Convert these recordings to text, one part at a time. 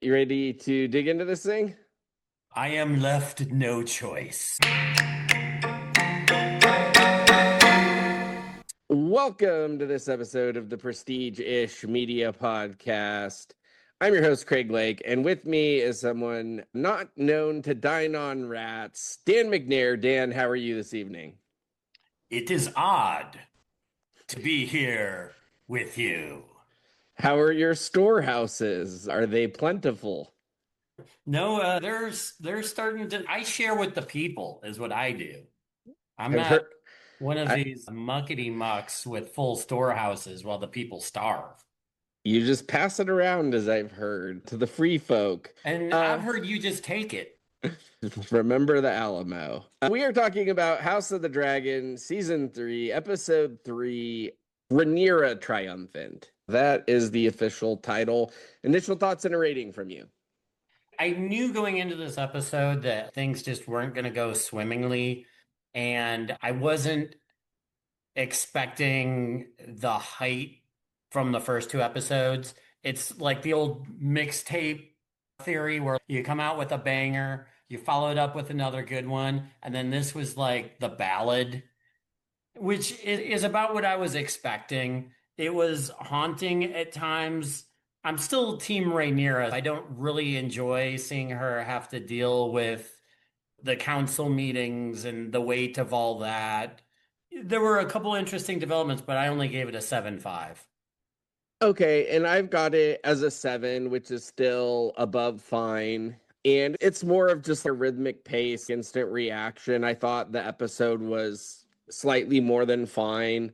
You ready to dig into this thing? I am left no choice. Welcome to this episode of the Prestige-ish Media Podcast. I'm your host, Craig Lake, and with me is someone not known to dine on rats, Dan McNair. Dan, how are you this evening? It is odd to be here with you. How are your storehouses? Are they plentiful? No, they're starting to. I share with the people is what I do. I'm I've not heard one of I, these muckety mucks with full storehouses while the people starve. you just pass it around, as I've heard, to the free folk. And I've Uh, heard you just take it. Remember the Alamo. We are talking about House of the Dragon, Season 3, Episode 3, Rhaenyra Triumphant. That is the official title. Initial thoughts and a rating from you. I knew going into this episode that things just weren't going to go swimmingly, and I wasn't expecting the height from the first two episodes. It's like the old mixtape theory where you come out with a banger, you follow it up with another good one, and then this was like the ballad, which is about what I was expecting. It was haunting at times. I'm still Team Rhaenyra. I don't really enjoy seeing her have to deal with the council meetings and the weight of all that. There were a couple interesting developments, but I only gave it a 7.5. Okay, and I've got it as a 7, which is still above fine. And it's more of just a rhythmic pace, instant reaction. I thought the episode was slightly more than fine.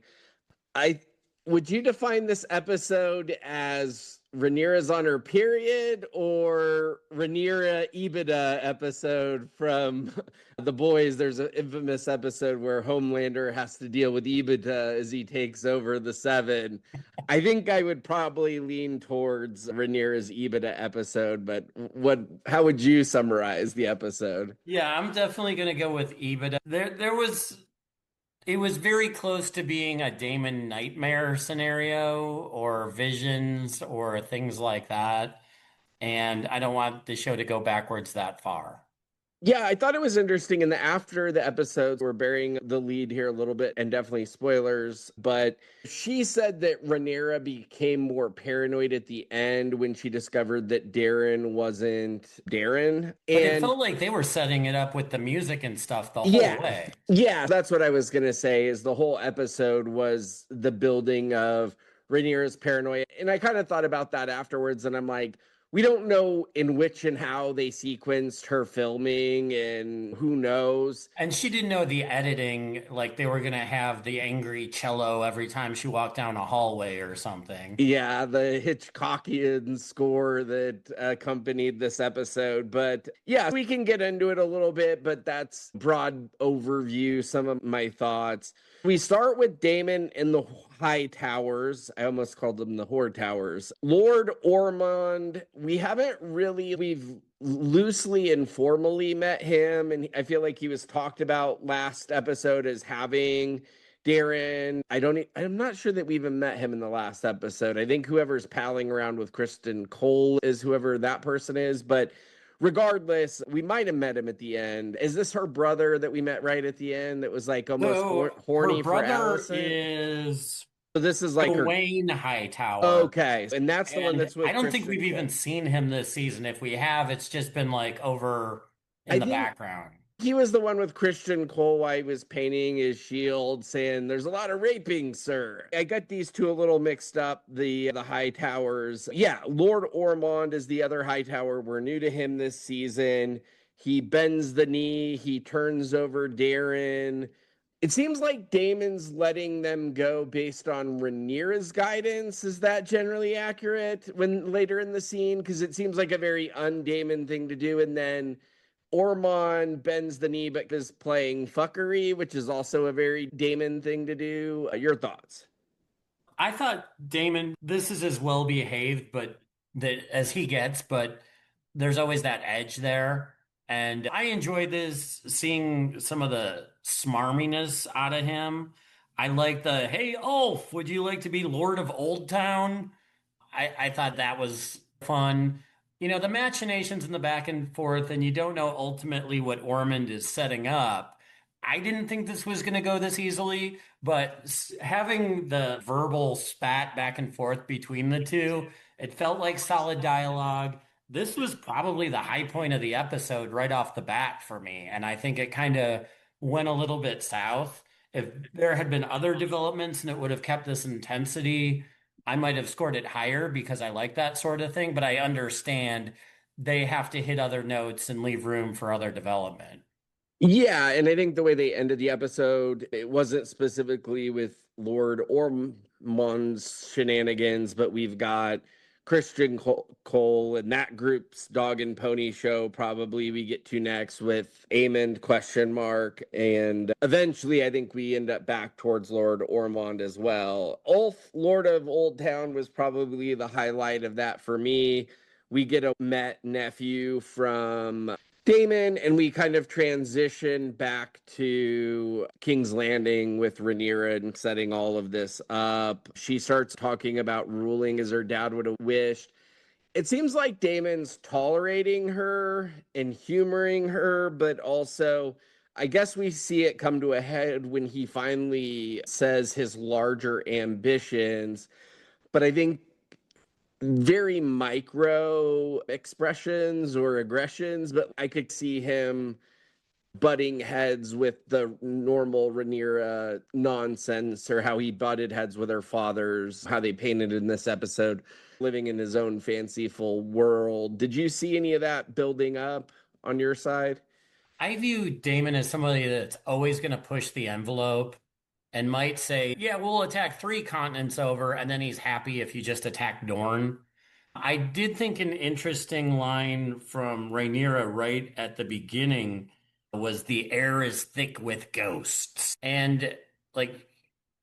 I would you define this episode as Rhaenyra's on her period or Rhaenyra EBITDA episode from The Boys? There's an infamous episode where Homelander has to deal with EBITDA as he takes over the Seven. I think I would probably lean towards Rhaenyra's EBITDA episode, but how would you summarize the episode? Yeah, I'm definitely going to go with E, but it was very close to being a Damon nightmare scenario or visions or things like that. And I don't want the show to go backwards that far. Yeah, I thought it was interesting. And after the episodes, we're burying the lead here a little bit, and definitely spoilers. But she said that Rhaenyra became more paranoid at the end when she discovered that Daeron wasn't Daeron. But it And felt like they were setting it up with the music and stuff the whole yeah, way. yeah, that's what I was gonna say. Is the whole episode was the building of Rhaenyra's paranoia, and I kind of thought about that afterwards, and I'm like, we don't know in which and how they sequenced her filming, and who knows. And she didn't know the editing, like they were gonna have the angry cello every time she walked down a hallway or something. Yeah, the Hitchcockian score that accompanied this episode. But yeah, we can get into it a little bit, but that's broad overview, some of my thoughts. We start with Daemon in the High Towers. I almost called them the Whore Towers. Lord Ormond, we've loosely and formally met him, and I feel like he was talked about last episode as having Daeron. I'm not sure that we even met him in the last episode. I think whoever's palling around with Kristen Cole is whoever that person is, but regardless, we might have met him at the end. Is this her brother that we met right at the end that was like almost So her horny for brother Allison? is So this is like her. Gawain Hightower. Okay, and that's the one And that's I with don't think we've Kristen even Cole. seen him this season. If we have, it's just been like over in I the think background. he was the one with Christian Cole while he was painting his shield, saying, "There's a lot of raping, sir." I got these two a little mixed up. The High Towers, yeah. Lord Ormond is the other High Tower. We're new to him this season. He bends the knee. He turns over Daeron. It seems like Damon's letting them go based on Rhaenyra's guidance. Is that generally accurate when later in the scene? Because it seems like a very undamon thing to do, and then Ormond bends the knee but is playing fuckery, which is also a very Damon thing to do. Your thoughts? I thought Damon, this is as well behaved, but that as he gets, but there's always that edge there. And I enjoyed this seeing some of the smarminess out of him. I like the, hey, Ulf, would you like to be Lord of Old Town? I thought that was fun. the machinations and the back and forth, and you don't know ultimately what Ormond is setting up. I didn't think this was going to go this easily, but having the verbal spat back and forth between the two, it felt like solid dialogue. This was probably the high point of the episode right off the bat for me, and I think it kind of went a little bit south. If there had been other developments and it would have kept this intensity, I might have scored it higher because I like that sort of thing, but I understand they have to hit other notes and leave room for other development. Yeah, and I think the way they ended the episode, it wasn't specifically with Lord Ormond's shenanigans, but we've got Christian Cole and that group's dog and pony show. Probably we get to next with Aemond question mark, and eventually I think we end up back towards Lord Ormond as well. Ulf, Lord of Old Town, was probably the highlight of that for me. We get a Met nephew from Daemon, and we kind of transition back to King's Landing with Rhaenyra and setting all of this up. She starts talking about ruling as her dad would have wished. It seems like Daemon's tolerating her and humoring her, but also, I guess we see it come to a head when he finally says his larger ambitions. But I think very micro expressions or aggressions, but I could see him butting heads with the normal Rhaenyra nonsense, or how he butted heads with her fathers, how they painted in this episode, living in his own fanciful world. Did you see any of that building up on your side? I view Damon as somebody that's always going to push the envelope and might say, yeah, we'll attack three continents over, and then he's happy if you just attack Dorne. I did think an interesting line from Rhaenyra right at the beginning was the air is thick with ghosts. And like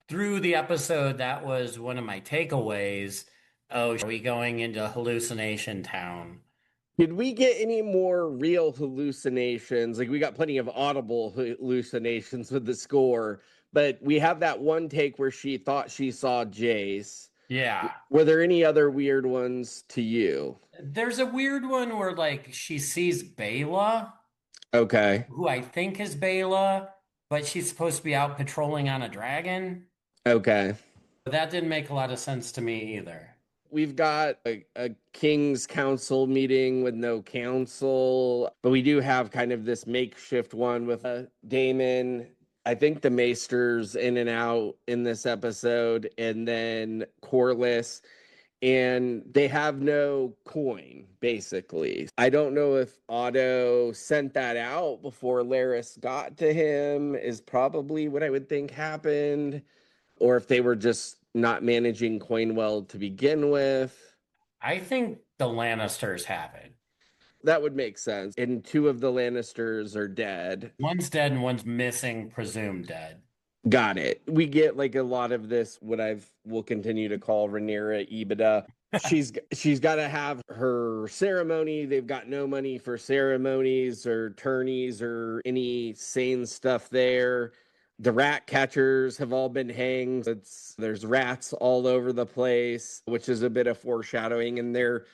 through the episode, that was one of my takeaways. Oh, are we going into hallucination town? Did we get any more real hallucinations? Like, we got plenty of audible hallucinations with the score, but we have that one take where she thought she saw Jace. Yeah. Were there any other weird ones to you? There's a weird one where like she sees Bela, Okay. who I think is Bela, but she's supposed to be out patrolling on a dragon. Okay. That didn't make a lot of sense to me either. We've got a King's Council meeting with no council, but we do have kind of this makeshift one with Damon. I think the Maester's in and out in this episode, and then Corliss, and they have no coin, basically. I don't know if Otto sent that out before Laris got to him, is probably what I would think happened, or if they were just not managing coin well to begin with. I think the Lannisters have it. That would make sense. And two of the Lannisters are dead. One's dead and one's missing, presumed dead. Got it. We get like a lot of this, what I've will continue to call Rhaenyra Ebida. She's got to have her ceremony. They've got no money for ceremonies or tourneys or any sane stuff there. The rat catchers have all been hanged. There's rats all over the place, which is a bit of foreshadowing. And there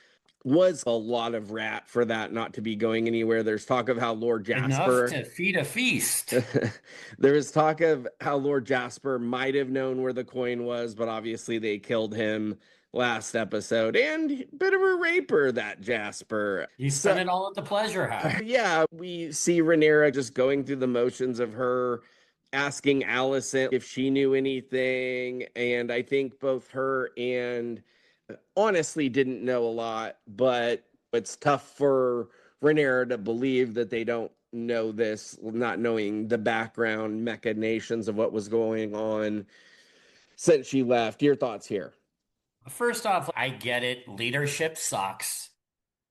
was a lot of rat for that not to be going anywhere. There's talk of how Lord Enough Jasper to feed a feast. there was talk of how Lord Jasper might have known where the coin was, but obviously they killed him last episode. And bit of a raper, that Jasper. You spent it all at the pleasure house. Yeah, we see Rhaenyra just going through the motions of her asking Alicent if she knew anything. And I think both her and honestly didn't know a lot, but it's tough for Rhaenyra to believe that they don't know this, not knowing the background machinations of what was going on since she left. Your thoughts here? First off, I get it. Leadership sucks.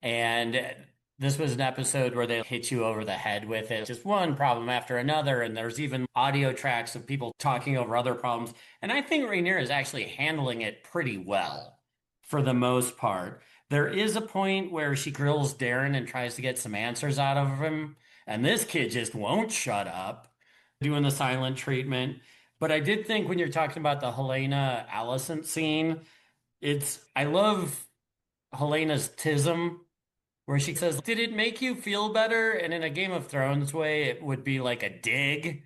And this was an episode where they hit you over the head with it. Just one problem after another. And there's even audio tracks of people talking over other problems. And I think Rhaenyra is actually handling it pretty well for the most part. There is a point where she grills Daeron and tries to get some answers out of him. And this kid just won't shut up, doing the silent treatment. But I did think when you're talking about the Helena Alicent scene, I love Helena's tism where she says, "Did it make you feel better?" And in a Game of Thrones way, it would be like a dig.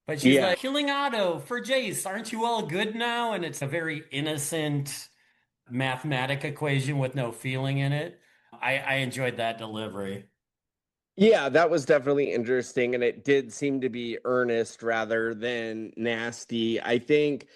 But she's Yeah. like, "Killing Otto for Jace, aren't you all good now?" And it's a very innocent mathematic equation with no feeling in it. I enjoyed that delivery. Yeah, that was definitely interesting, and it did seem to be earnest rather than nasty. I think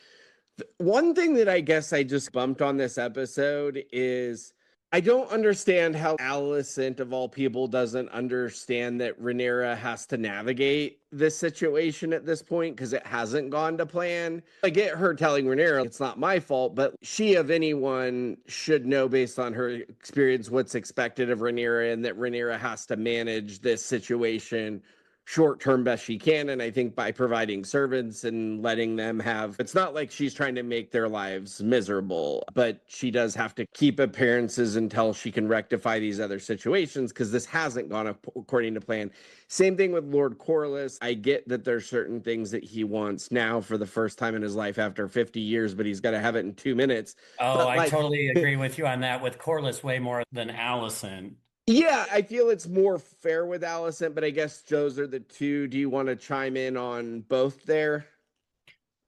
one thing that I guess I just bumped on this episode is I don't understand how Alicent, of all people, doesn't understand that Rhaenyra has to navigate this situation at this point because it hasn't gone to plan. I get her telling Rhaenyra it's not my fault, but she, of anyone, should know based on her experience what's expected of Rhaenyra and that Rhaenyra has to manage this situation short term best she can. And I think by providing servants and letting them have, it's not like she's trying to make their lives miserable, but she does have to keep appearances until she can rectify these other situations because this hasn't gone according to plan. Same thing with Lord Corlys. I get that there's certain things that he wants now for the first time in his life after 50 years, but he's got to have it in 2 minutes. Oh, But I like, totally agree with you on that with Corliss way more than Allison. yeah, I feel it's more fair with Allison, but I guess those are the two. Do you want to chime in on both there?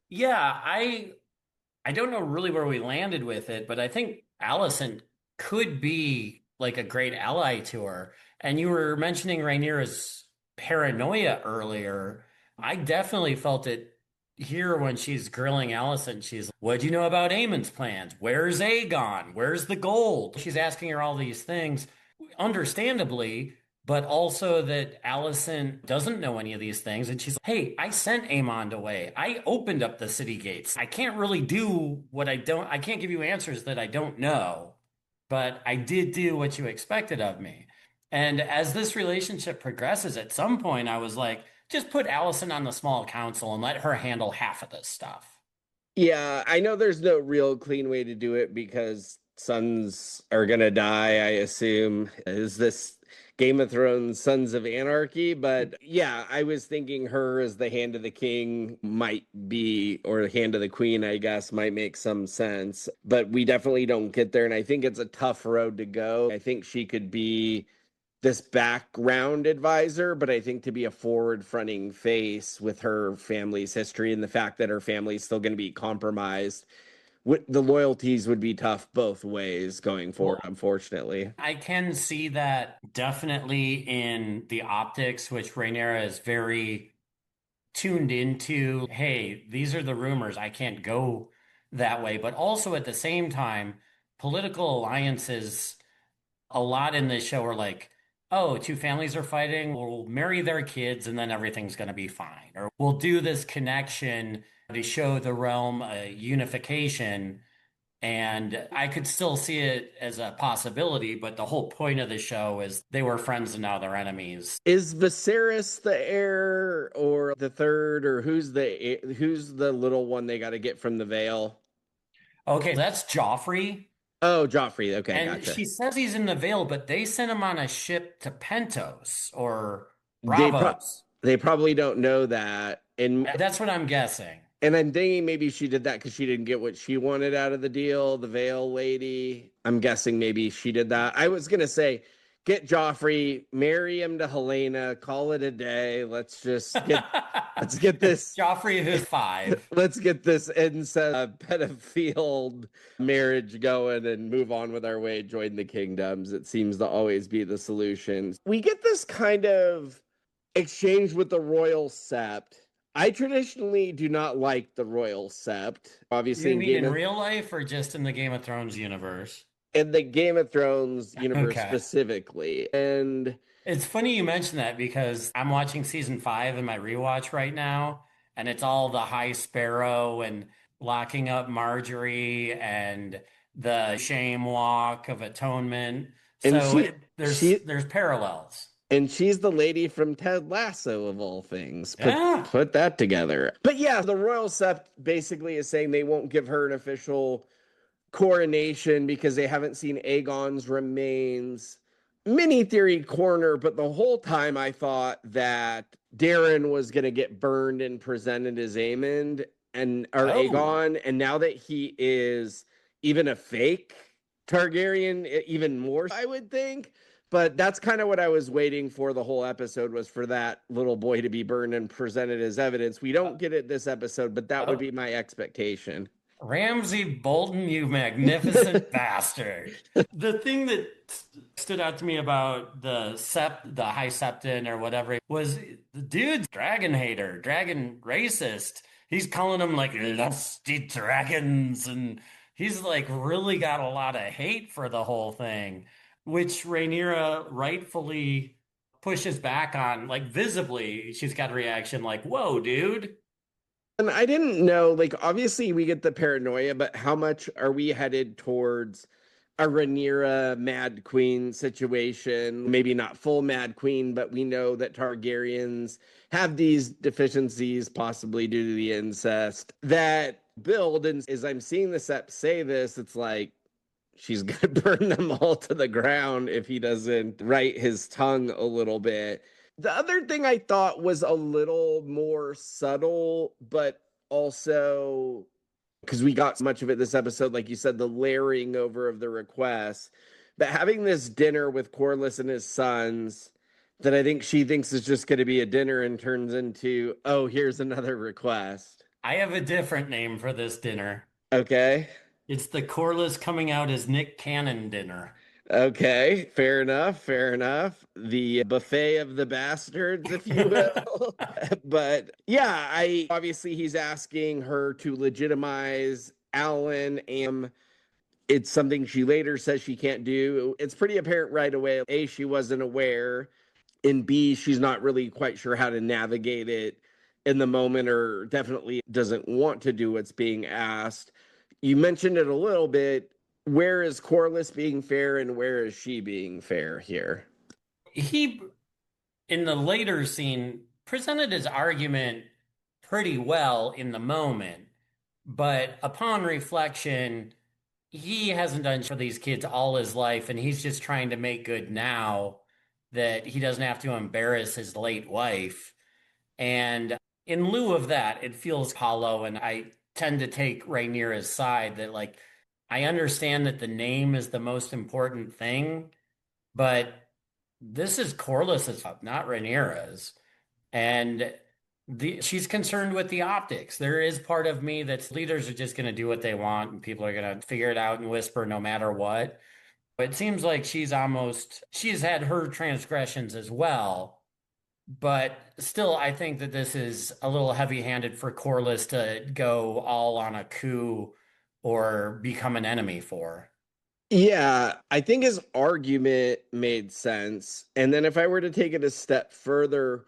Yeah, I don't know really where we landed with it, but I think Allison could be like a great ally to her. And you were mentioning Rhaenyra's paranoia earlier. I definitely felt it here when she's grilling Allison. She's, "What do you know about Aemon's plans? Where's Aegon? Where's the gold?" She's asking her all these things, understandably, but also that Allison doesn't know any of these things. And she's like, "Hey, I sent Aemond away. I opened up the city gates. I can't really do what I can't give you answers that I don't know, but I did do what you expected of me." And as this relationship progresses, at some point, I was like, just put Allison on the small council and let her handle half of this stuff. Yeah, I know there's no real clean way to do it because sons are gonna die, I assume. Is this Game of Thrones Sons of Anarchy? But yeah, I was thinking her as the hand of the king might be, or the hand of the queen, I guess, might make some sense. But we definitely don't get there, and I think it's a tough road to go. I think she could be this background advisor, but I think to be a forward fronting face with her family's history and the fact that her family's still going to be compromised, the loyalties would be tough both ways going forward, Well, unfortunately. I can see that definitely in the optics, which Rhaenyra is very tuned into. Hey, these are the rumors. I can't go that way. But also at the same time, political alliances, a lot in this show are like, oh, two families are fighting. We'll marry their kids and then everything's going to be fine. Or we'll do this connection to show the realm a unification. And I could still see it as a possibility, but the whole point of the show is they were friends and now they're enemies. Is Viserys the heir or the third, or who's the little one they got to get from the Vale? Okay, that's Joffrey. Oh, Joffrey. Okay, And gotcha. she says he's in the Vale, but they sent him on a ship to Pentos or They pro- Bravos. they probably don't know that, That's what I'm guessing. and I'm thinking maybe she did that because she didn't get what she wanted out of the deal, the Veil lady. I'm guessing maybe she did that. I was gonna say, get Joffrey, marry him to Helena, call it a day. Let's get this Joffrey who's five. let's get this incest pedophile marriage going and move on with our way, join the kingdoms. It seems to always be the solution. We get this kind of exchange with the royal sept. I traditionally do not like the royal sept. Obviously, You mean in real life or just in the Game of Thrones universe? in the Game of Thrones universe Okay. specifically, and It's funny you mention that because I'm watching season 5 in my rewatch right now, and it's all the High Sparrow and locking up Marjorie and the shame walk of atonement. and So she there's parallels. and she's the lady from Ted Lasso of all things. Put Yeah. put that together. But yeah, the royal sept basically is saying they won't give her an official coronation because they haven't seen Aegon's remains. Mini theory corner, but the whole time I thought that Daeron was going to get burned and presented as Aemond and or Oh. Aegon, and now that he is even a fake Targaryen, even more, I would think. But that's kind of what I was waiting for the whole episode, was for that little boy to be burned and presented as evidence. We don't get it this episode, but that would Oh, be my expectation. Ramsay Bolton, you magnificent bastard. The thing that stood out to me about the High Septon or whatever was the dude's dragon hater, dragon racist. He's calling them like lusty dragons, and he's like really got a lot of hate for the whole thing, which Rhaenyra rightfully pushes back on. Like visibly, she's got a reaction like, "Whoa, dude." And I didn't know, like, obviously we get the paranoia, but how much are we headed towards a Rhaenyra Mad Queen situation? Maybe not full Mad Queen, but we know that Targaryens have these deficiencies, possibly due to the incest, that build. And as I'm seeing the Sept say this, it's like she's going to burn them all to the ground if he doesn't right his tongue a little bit. The other thing I thought was a little more subtle, but also because we got so much of it this episode, like you said, the layering over of the requests, but having this dinner with Corlys and his sons that I think she thinks is just going to be a dinner and turns into, oh, here's another request. I have a different name for this dinner. Okay. It's the Corliss coming out as Nick Cannon dinner. Okay, fair enough, fair enough. The buffet of the bastards, if you will. But yeah, I obviously he's asking her to legitimize Alan, and it's something she later says she can't do. It's pretty apparent right away. A, she wasn't aware, and B, she's not really quite sure how to navigate it in the moment, or definitely doesn't want to do what's being asked. You mentioned it a little bit. Where is Corliss being fair and where is she being fair here? He, in the later scene, presented his argument pretty well in the moment, but upon reflection, he hasn't done for these kids all his life, and he's just trying to make good now that he doesn't have to embarrass his late wife. And in lieu of that, it feels hollow, and I tend to take Rhaenyra's side that, like, I understand that the name is the most important thing, but this is Corliss's, not Rhaenyra's. And she's concerned with the optics. There is part of me that's leaders are just going to do what they want and people are going to figure it out and whisper no matter what. But it seems like she's had her transgressions as well. But still, I think that this is a little heavy-handed for Corliss to go all on a coup or become an enemy for. Yeah, I think his argument made sense. And then if I were to take it a step further,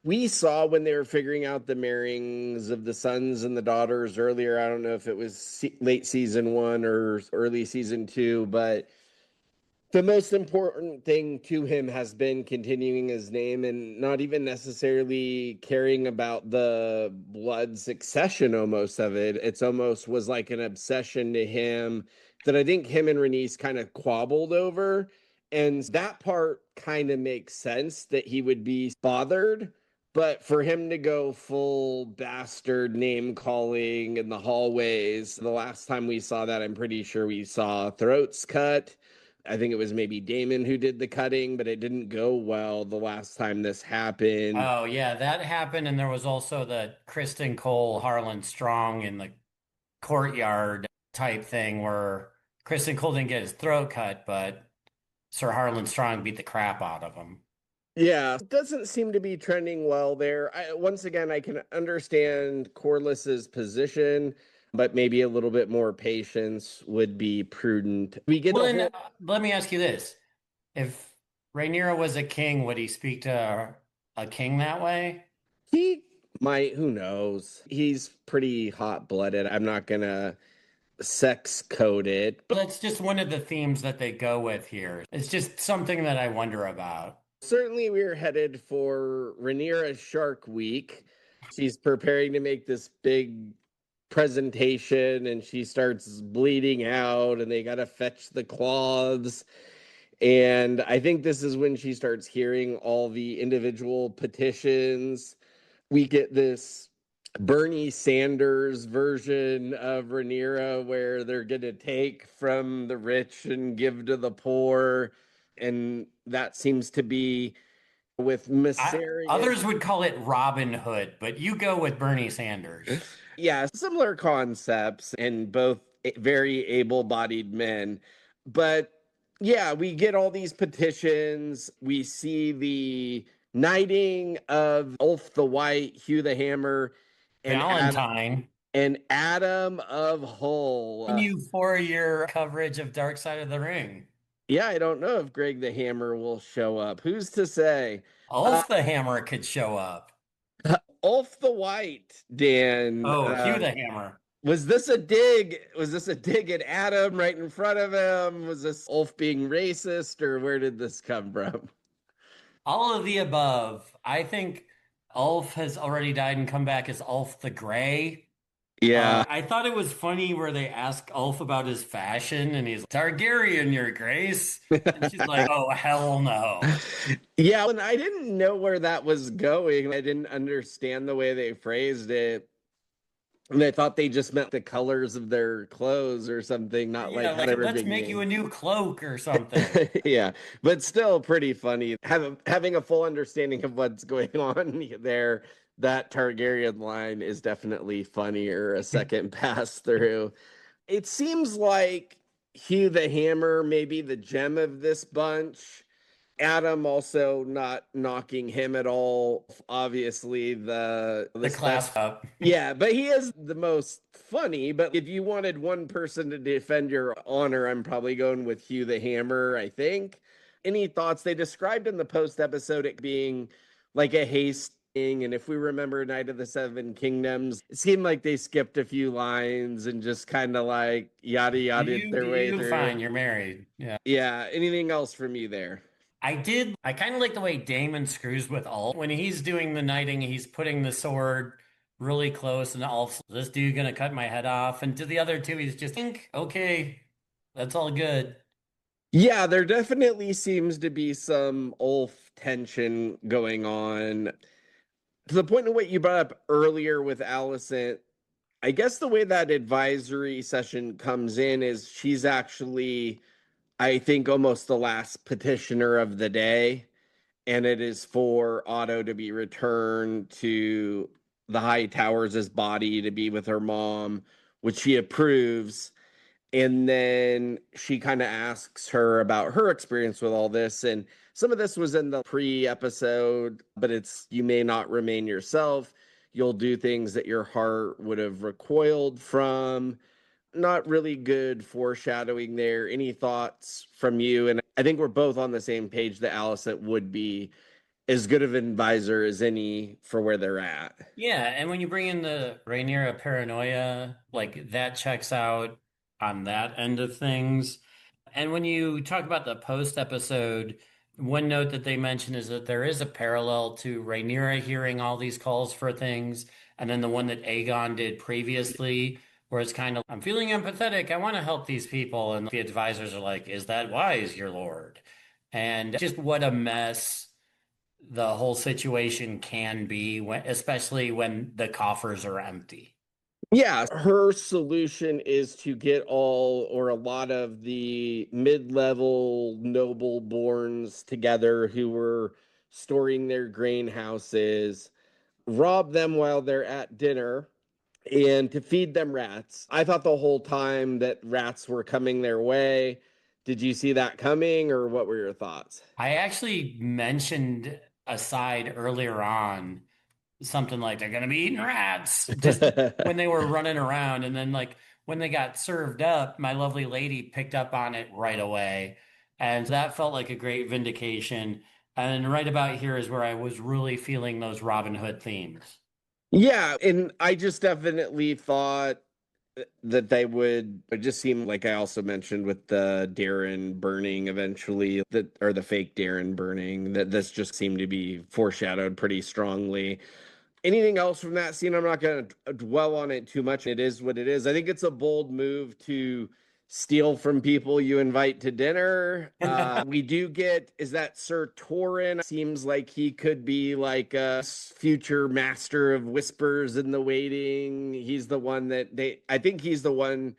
we saw when they were figuring out the marryings of the sons and the daughters earlier. I don't know if it was late season one or early season two, but the most important thing to him has been continuing his name and not even necessarily caring about the blood succession almost of it. It's almost was like an obsession to him that I think him and Renice kind of quabbled over. And that part kind of makes sense that he would be bothered. But for him to go full bastard name calling in the hallways, the last time we saw that, I'm pretty sure we saw throats cut. I think it was maybe Damon who did the cutting, but it didn't go well the last time this happened. Oh, yeah, that happened. And there was also the Kristen Cole, Harlan Strong in the courtyard type thing where Kristen Cole didn't get his throat cut, but Sir Harlan Strong beat the crap out of him. Yeah, doesn't seem to be trending well there. Once again, I can understand Corliss's position, but maybe a little bit more patience would be prudent. We get Well, the then whole let me ask you this. If Rhaenyra was a king, would he speak to a king that way? he might, who knows? He's pretty hot-blooded. I'm not gonna sex code it. That's just one of the themes that they go with here. It's just something that I wonder about. Certainly, we're headed for Rhaenyra Shark Week. She's preparing to make this big presentation and she starts bleeding out, and they got to fetch the cloths. And I think this is when she starts hearing all the individual petitions. We get this Bernie Sanders version of Rhaenyra where they're going to take from the rich and give to the poor. and that seems to be with Mysarius. Others would call it Robin Hood, but you go with Bernie Sanders. Yeah, similar concepts and both very able-bodied men. But yeah, we get all these petitions. We see the knighting of Ulf the White, Hugh the Hammer, and Valentine. Adam of Hull. Thank you for your coverage of Dark Side of the Ring. Yeah, I don't know if Greg the Hammer will show up. Who's to say? Ulf the Hammer could show up. Ulf the White, Dan. Oh, Hugh the Hammer. Was this a dig? Was this a dig at Adam right in front of him? Was this Ulf being racist, or where did this come from? All of the above. I think Ulf has already died and come back as Ulf the Gray. Yeah. I thought it was funny where they ask Ulf about his fashion and he's Targaryen, Your Grace. And she's like, oh, hell no. Yeah, and I didn't know where that was going. I didn't understand the way they phrased it. And I thought they just meant the colors of their clothes or something, not Yeah, like, like let's make you a new cloak or something. Yeah, but still pretty funny. Having a full understanding of what's going on there, that Targaryen line is definitely funnier a second pass through. It seems like Hugh the Hammer may be the gem of this bunch. Adam also not knocking him at all. Obviously, the class up. Yeah, but he is the most funny. But if you wanted one person to defend your honor, I'm probably going with Hugh the Hammer, I think. Any thoughts? They described in the post episode it being like a hasting. And if we remember Night of the Seven Kingdoms, it seemed like they skipped a few lines and just kind of like yada yada their way through. Fine, you're married. Yeah. Yeah. Anything else from you there? I kind of like the way Daemon screws with Ulf. When he's doing the knighting, he's putting the sword really close, and Ulf's, this dude gonna cut my head off? And to the other two, he's just, okay, that's all good. Yeah, there definitely seems to be some Ulf tension going on. To the point of what you brought up earlier with Alicent, I guess the way that advisory session comes in is she's actually, I think, almost the last petitioner of the day. And it is for Otto to be returned to the Hightowers' body to be with her mom, which she approves. And then she kind of asks her about her experience with all this. And some of this was in the pre-episode, but it's you may not remain yourself. You'll do things that your heart would have recoiled from. Not really good foreshadowing there. Any thoughts from you? And I think we're both on the same page that Alicent would be as good of an advisor as any for where they're at. Yeah, and when you bring in the Rhaenyra paranoia, like that checks out on that end of things. And when you talk about the post episode, one note that they mention is that there is a parallel to Rhaenyra hearing all these calls for things, and then the one that Aegon did previously, where it's kind of, I'm feeling empathetic, I want to help these people. And the advisors are like, is that wise, your lord? And just what a mess the whole situation can be, especially when the coffers are empty. Yeah, her solution is to get all or a lot of the mid-level noble borns together who were storing their grain houses, rob them while they're at dinner, and to feed them rats. I thought the whole time that rats were coming their way. Did you see that coming, or what were your thoughts? I actually mentioned aside earlier on something like they're gonna be eating rats just when they were running around, and then like when they got served up, my lovely lady picked up on it right away, and that felt like a great vindication. And right about here is where I was really feeling those Robin Hood themes. Yeah, and I just definitely thought that they would. It just seemed like I also mentioned with the Daeron burning eventually, that or the fake Daeron burning, that this just seemed to be foreshadowed pretty strongly. Anything else from that scene? I'm not going to dwell on it too much. It is what it is. I think it's a bold move to steal from people you invite to dinner. We do get, is that Sir Torrin? Seems like he could be like a future master of whispers in the waiting. He's the one that I think he's the one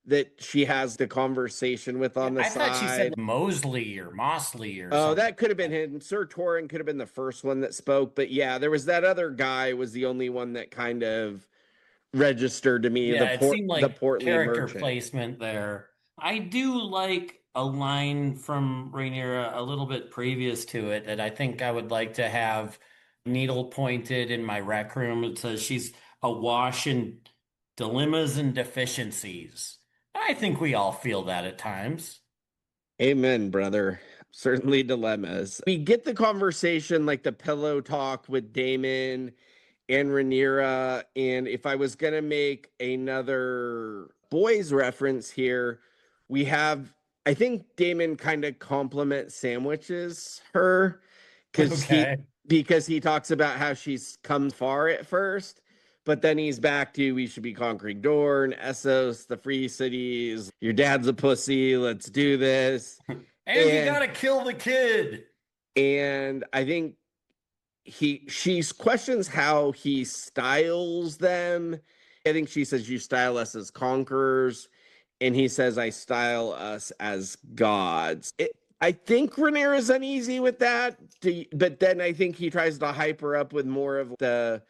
that she has the conversation with on the I thought she said side. Mosley or Mosley or Oh, something. that could have been him. Sir Torrin could have been the first one that spoke, but yeah, there was that other guy was the only one that kind of registered to me, Yeah, it seemed the like portly character merchant. placement there. I do like a line from Rhaenyra a little bit previous to it that I think I would like to have needle pointed in my rec room. It says she's awash in dilemmas and deficiencies. I think we all feel that at times. Amen, brother. Certainly dilemmas. We get the conversation like the pillow talk with Damon and Rhaenyra. And if I was going to make another boys reference here, we have, I think Damon kind of compliment sandwiches her Okay. because he talks about how she's come far at first, but then he's back to we should be conquering Dorne, Essos, the free cities. Your dad's a pussy. Let's do this. And you And gotta kill the kid. I think she questions how he styles them. I think she says you style us as conquerors, and he says I style us as gods. I think Rhaenyra is uneasy with that, but then I think he tries to hype her up with more of the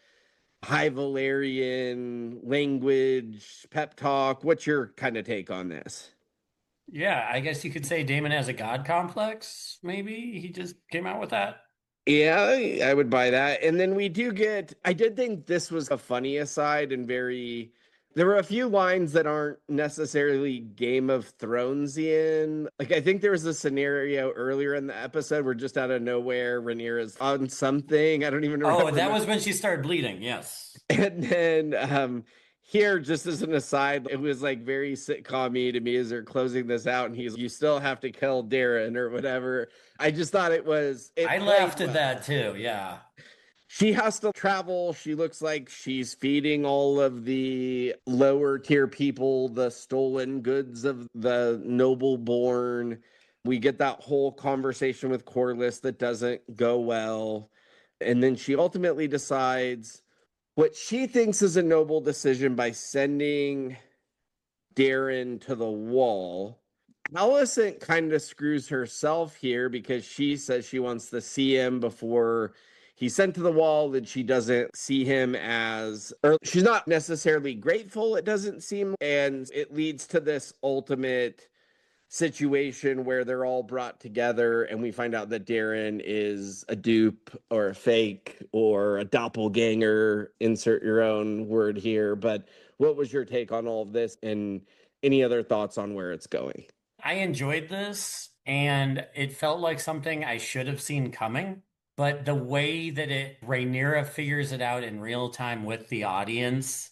High Valerian language, pep talk. What's your kind of take on this? Yeah, I guess you could say Damon has a god complex, maybe. He just came out with that. Yeah, I would buy that. And then we do get, I did think this was a funny aside and very, there were a few lines that aren't necessarily Game of Thronesian. Like, I think there was a scenario earlier in the episode where just out of nowhere, Rhaenyra's on something. I don't even Oh, that remember. was when she started bleeding. Yes. And then here, just as an aside, it was like very sitcom-y to me as they're closing this out, and you still have to kill Daeron or whatever. I just thought it I played laughed at that well. too. Yeah. She has to travel. She looks like she's feeding all of the lower tier people the stolen goods of the noble born. We get that whole conversation with Corlys that doesn't go well. And then she ultimately decides what she thinks is a noble decision by sending Daeron to the wall. Alicent kind of screws herself here because she says she wants to see him before he's sent to the wall, that she doesn't see him as, or she's not necessarily grateful, it doesn't seem. And it leads to this ultimate situation where they're all brought together and we find out that Daeron is a dupe or a fake or a doppelganger, insert your own word here. But what was your take on all of this and any other thoughts on where it's going? I enjoyed this and it felt like something I should have seen coming. But the way that Rhaenyra figures it out in real time with the audience,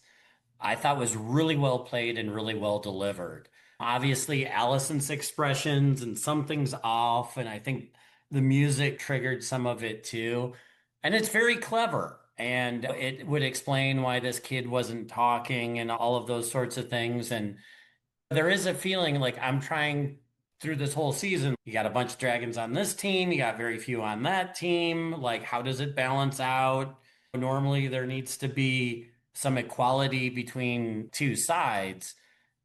I thought was really well played and really well delivered. Obviously, Allison's expressions and something's off, and I think the music triggered some of it too. And it's very clever. And it would explain why this kid wasn't talking and all of those sorts of things. And there is a feeling like I'm trying through this whole season. You got a bunch of dragons on this team, you got very few on that team. Like, how does it balance out? Normally, there needs to be some equality between two sides.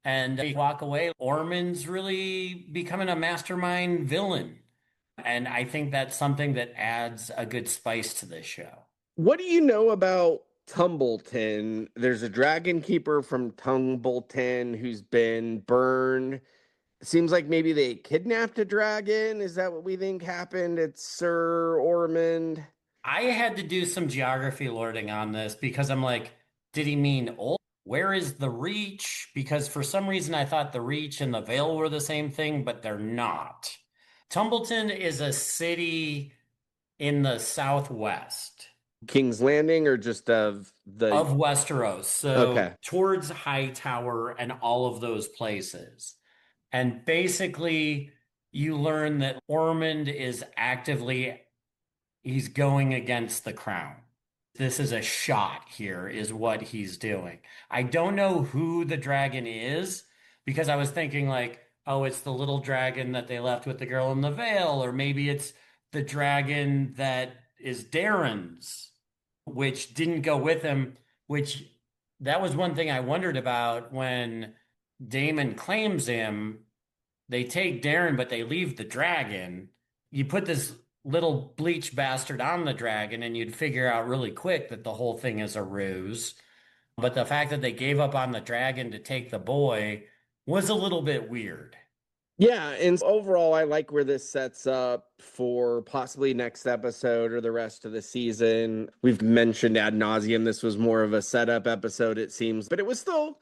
And you walk away, Ormond's really becoming a mastermind villain. And I think that's something that adds a good spice to this show. What do you know about Tumbleton? There's a dragon keeper from Tumbleton who's been burned. Seems like maybe they kidnapped a dragon. Is that what we think happened at Sir Ormond? I had to do some geography lording on this because I'm like, did he mean old? Where is the Reach? Because for some reason I thought the Reach and the Vale were the same thing, but they're not. Tumbleton is a city in the southwest King's Landing or just of the. of Westeros. So Okay. towards Hightower and all of those places. And basically, you learn that Ormond is actively he's going against the crown. This is a shot here, is what he's doing. I don't know who the dragon is because I was thinking, like, oh, it's the little dragon that they left with the girl in the veil, or maybe it's the dragon that is Daeron's, which didn't go with him, which that was one thing I wondered about when Daemon claims him. They take Daeron, but they leave the dragon. You put this little bleach bastard on the dragon, and you'd figure out really quick that the whole thing is a ruse. But the fact that they gave up on the dragon to take the boy was a little bit weird. Yeah, and overall, I like where this sets up for possibly next episode or the rest of the season. We've mentioned ad nauseum, this was more of a setup episode, it seems, but it was still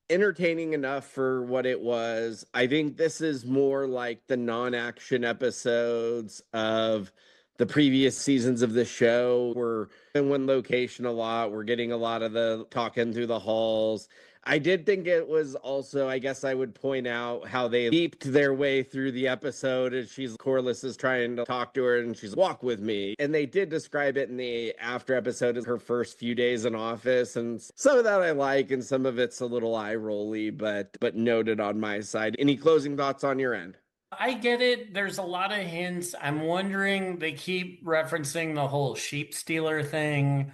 entertaining enough for what it was. I think this is more like the non-action episodes of the previous seasons of the show. We're in one location a lot. We're getting a lot of the talking through the halls. I did think it was also, I guess I would point out how they leaped their way through the episode as Corliss is trying to talk to her and she's walk with me. And they did describe it in the after episode as her first few days in office. And some of that I like, and some of it's a little eye rolly, but noted on my side. Any closing thoughts on your end? I get it. There's a lot of hints. I'm wondering, they keep referencing the whole sheep stealer thing,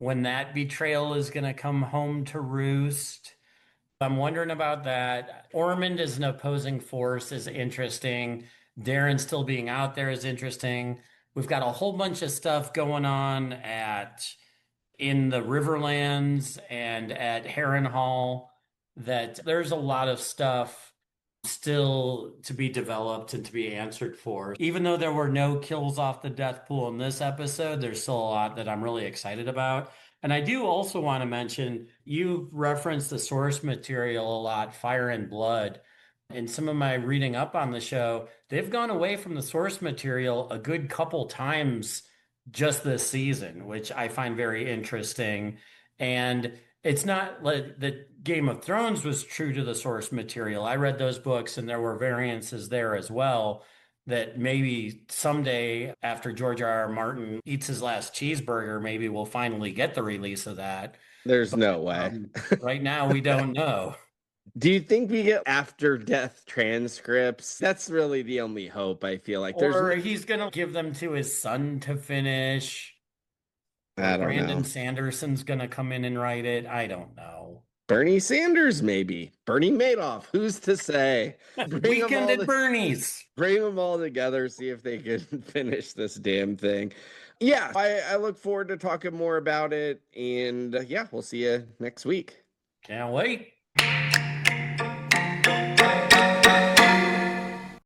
when that betrayal is going to come home to roost. I'm wondering about that. Ormond as an opposing force is interesting. Daeron still being out there is interesting. We've got a whole bunch of stuff going on at in the Riverlands and at Harrenhal, that there's a lot of stuff still to be developed and to be answered for. Even though there were no kills off the death pool in this episode, there's still a lot that I'm really excited about. And I do also want to mention, you referenced the source material a lot, Fire and Blood. In some of my reading up on the show, they've gone away from the source material a good couple times just this season, which I find very interesting. And it's not like that Game of Thrones was true to the source material. I read those books and there were variances there as well, that maybe someday after George R. R. Martin eats his last cheeseburger, maybe we'll finally get the release of that. There's But no way. right now, we don't know. Do you think we get after death transcripts? That's really the only hope, I feel like. Or he's going to give them to his son to finish. Or I don't Brandon know. Sanderson's going to come in and write it. I don't know. Bernie Sanders, maybe. Bernie Madoff. Who's to say? Weekend at Bernie's. Bring them all together, see if they can finish this damn thing. Yeah, I look forward to talking more about it. And yeah, we'll see you next week. Can't wait.